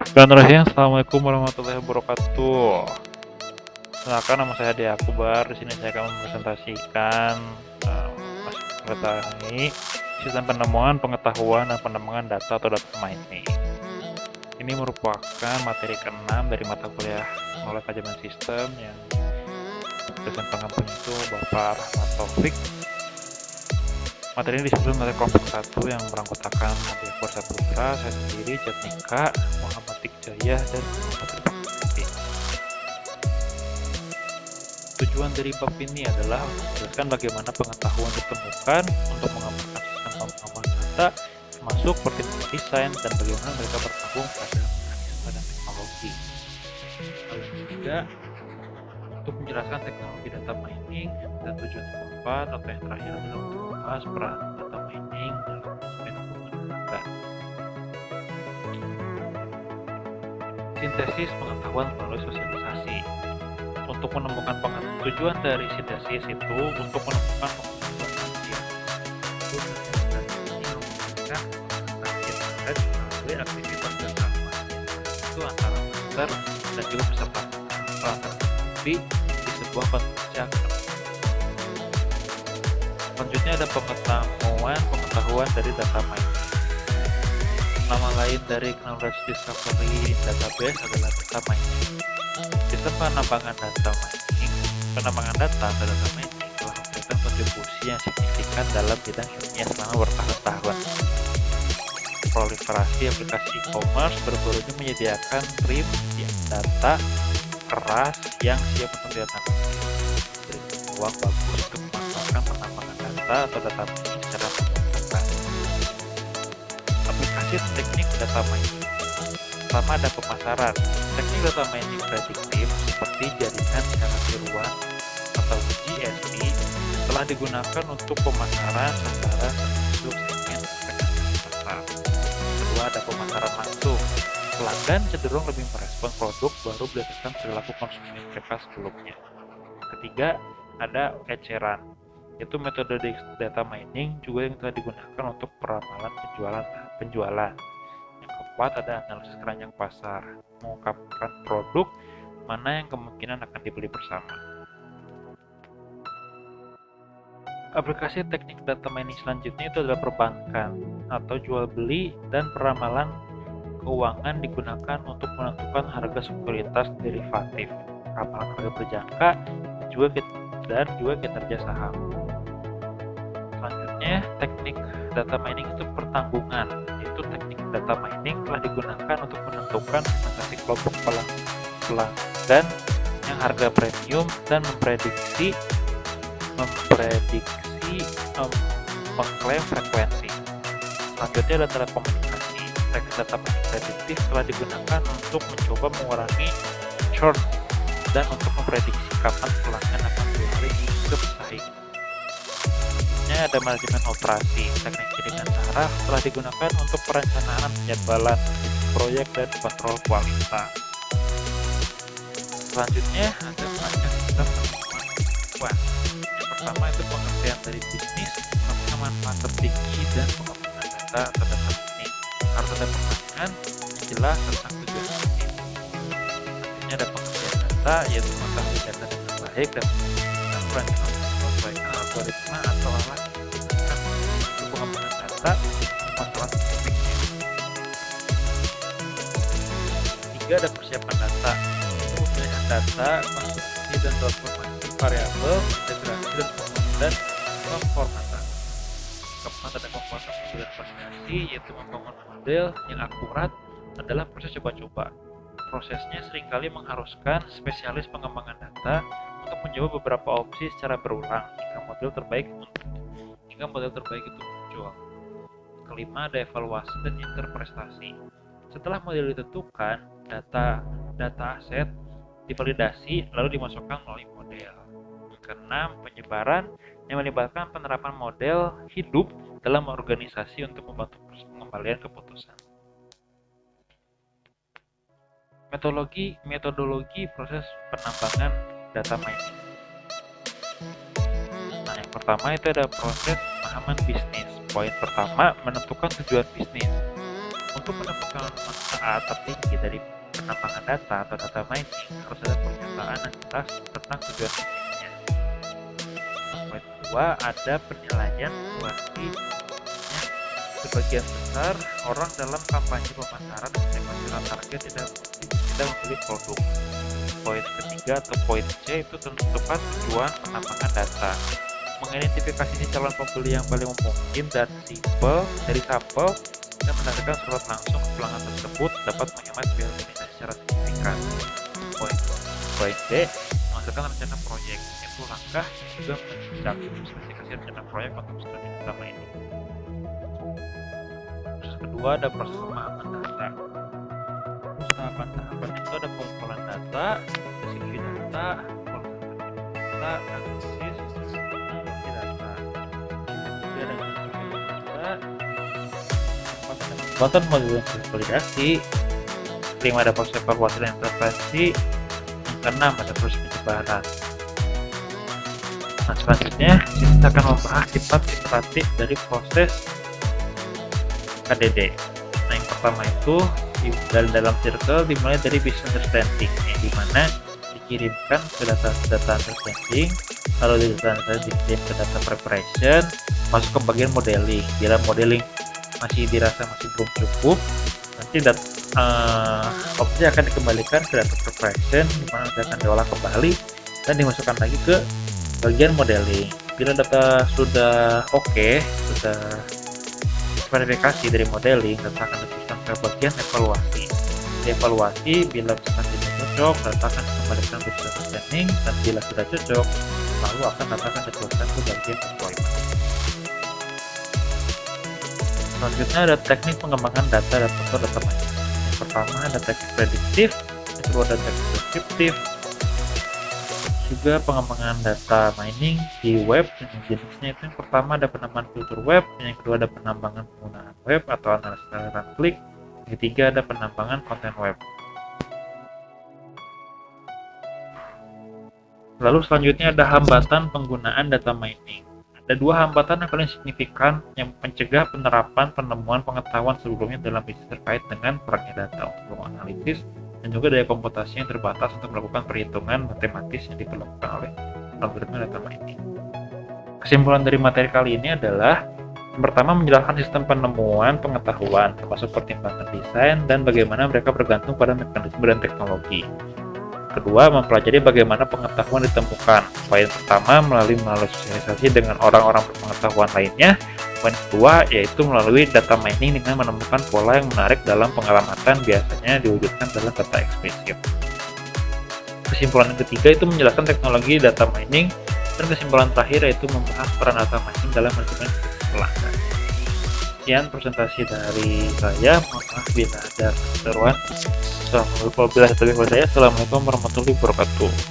Bismillahirrahmanirrahim. Assalamualaikum warahmatullahi wabarakatuh. Kenalkan, nama saya Ade Akbar. Di sini saya akan mempresentasikan mengenai sistem penemuan, pengetahuan, dan pengembangan data atau data mining. Ini merupakan materi ke-6 dari mata kuliah Knowledge Management System yang dosen pengampu itu Bapak Rahmat Taufik. Materi ini disusun oleh kelompok 1 yang beranggotakan Nadia Kursa Putra, saya sendiri, Jatnika, Muhammad Tikjaya, dan Muhammad Bakti. Tujuan dari bab ini adalah menjelaskan bagaimana pengetahuan ditemukan untuk mengembangkan sistem pemahaman data, termasuk pertimbangan desain dan bagaimana mereka bergabung pada mekanisme dan teknologi. Lalu ketiga, untuk menjelaskan teknologi data mining, dan tujuan keempat atau yang terakhir adalah untuk membahas peran data mining dalam pengembangan data. Sintesis pengetahuan melalui sosialisasi. Untuk menemukan tujuan dari sintesis itu untuk menemukan pengetahuan yang melalui aktivitas data mining itu antara master dan juga peserta di sebuah konstruksi akademik. Selanjutnya ada pengetahuan dari data mining. Nama lain dari knowledge discovery database adalah data mining. Sistem penambangan data atau data mining telah memberikan kontribusi yang signifikan dalam bidang ilmiah selama bertahun-tahun. Proliferasi aplikasi e-commerce berburu ini menyediakan stream data keras yang siap untuk dianalisis. Jadi peluang bagus untuk memanfaatkan penambangan data atau data mining secara menggunakan aplikasi teknik data mining. Pertama ada pemasaran. Teknik data mining prediktif seperti jaringan secara tiruan atau GSP telah digunakan untuk pemasaran secara termasuk segmen pasar. Kedua ada pemasaran langsung. Pelanggan cenderung lebih merespon produk baru berdasarkan perilaku konsumen mereka sebelumnya. Ketiga, ada eceran, yaitu metode data mining juga yang telah digunakan untuk peramalan penjualan. Yang keempat, ada analisis keranjang pasar, mengungkapkan produk mana yang kemungkinan akan dibeli bersama. Aplikasi teknik data mining selanjutnya itu adalah perbankan atau jual beli dan peramalan keuangan digunakan untuk menentukan harga sekuritas derivatif, ramalan harga berjangka, dan juga kinerja saham. Selanjutnya, teknik data mining itu pertanggungan, yaitu teknik data mining telah digunakan untuk menentukan transaksi kelompok pelanggan yang harga premium dan memprediksi mengklaim frekuensi. Selanjutnya ada telekomunikasi. Teknik data mining prediktif telah digunakan untuk mencoba mengurangi churn dan untuk memprediksi kapan pelanggan akan beralih ke pesaing. Selanjutnya ada manajemen operasi. Teknik jaringan saraf telah digunakan untuk perencanaan penjadwalan proyek dan kontrol kualitas. Selanjutnya ada banyak sistem pengetahuan. Yang pertama itu pengertian dari bisnis, manfaat tertinggi dan pengembangan data atau data mining. Harus ada pertanyaan yang jelas tentang tujuan bisnis. Selanjutnya ada pengertian data, yaitu mengetahui data dengan baik dan merancang menyesuaikan algoritma atau alat yang digunakan untuk pengembangan data masalah spesifiknya. Tiga, ada persiapan data. Itu pemilihan data, konsumsi dan transformasi variabel, integrasi dan pemformatan. Keempat, ada pembuatan model validasi, yaitu membangun model yang akurat adalah proses coba-coba. Prosesnya seringkali mengharuskan spesialis pengembangan data untuk mencoba beberapa opsi secara berulang hingga model terbaik itu muncul. Kelima, ada evaluasi dan interpretasi. Setelah model ditentukan, data aset divalidasi lalu dimasukkan melalui model. Keenam, penyebaran yang melibatkan penerapan model hidup dalam organisasi untuk membantu pengembalian keputusan. Metodologi proses penambangan data mining. Nah, yang pertama itu ada proses pemahaman bisnis. Poin pertama, menentukan tujuan bisnis. Untuk mendapatkan manfaat tertinggi dari penambangan data atau data mining, harus ada pernyataan yang jelas tentang tujuan bisnisnya. Poin kedua, ada penilaian situasi. Sebagian besar orang dalam kampanye pemasaran menjelaskan target tidak membeli produk. Poin ketiga atau poin C itu tentukan tujuan penambangan data. Mengidentifikasi calon pembeli yang paling mungkin dan simpel dari sampel dan menandakan surat langsung ke pelanggan tersebut dapat menghemat biaya organisasi secara signifikan. Poin D, menghasilkan rencana proyek. Itu langkah juga mencakup spesifikasi rencana proyek untuk studi utama ini. Terus kedua ada proses pemahaman data. Tahapan-tahapan itu ada pengumpulan data, deskripsi data, data, analisis, analisis data. Kemudian ada data, kekuatan model konsolidasi, 5 ada proses evaluasi dan intervensi, yang keenam ada proses penyebaran. Nah, selanjutnya kita akan membahas sifat iteratif dari proses KDD. Nah, yang pertama itu dalam circle dimulai dari business understanding, di mana dikirimkan ke data understanding, lalu dari data understanding dikirim ke data preparation, masuk ke bagian modeling. Bila modeling masih dirasa masih belum cukup, nanti objek akan dikembalikan ke data preparation, di mana akan diolah kembali dan dimasukkan lagi ke bagian modeling. Bila data sudah oke, sudah verifikasi dari modeling, data akan diteruskan ke bagian evaluasi. Evaluasi bila misalkan tidak cocok, data akan dikembalikan ke business understanding, dan bila sudah cocok, lalu data akan diteruskan ke bagian deployment. Selanjutnya ada teknik pengembangan data dan atau data mining. Yang pertama ada teknik prediktif, yang kedua ada teknik deskriptif, juga pengembangan data mining di web. Jenisnya itu yang pertama ada penambahan fitur web, yang kedua ada penambangan penggunaan web atau analisis aliran klik, yang ketiga ada penambangan konten web. Lalu selanjutnya ada hambatan penggunaan data mining. Ada dua hambatan yang paling signifikan yang mencegah penerapan penemuan pengetahuan sebelumnya dalam bisnis terkait dengan kurangnya data untuk menganalisis dan juga daya komputasi yang terbatas untuk melakukan perhitungan matematis yang diperlukan oleh algoritma data mining. Kesimpulan dari materi kali ini adalah yang pertama menjelaskan sistem penemuan pengetahuan termasuk pertimbangan desain dan bagaimana mereka bergantung pada mekanisme dan teknologi. Kedua, mempelajari bagaimana pengetahuan ditemukan. Poin pertama melalui sosialisasi dengan orang-orang berpengetahuan lainnya. Poin kedua yaitu melalui data mining dengan menemukan pola yang menarik dalam pengamatan biasanya diwujudkan dalam data eksplisit. Kesimpulan yang ketiga itu menjelaskan teknologi data mining, dan kesimpulan terakhir yaitu membahas peran data mining dalam manajemen pelanggan. Sekian presentasi dari saya. Mohon maaf bila ada keseruan. Assalamualaikum warahmatullahi wabarakatuh.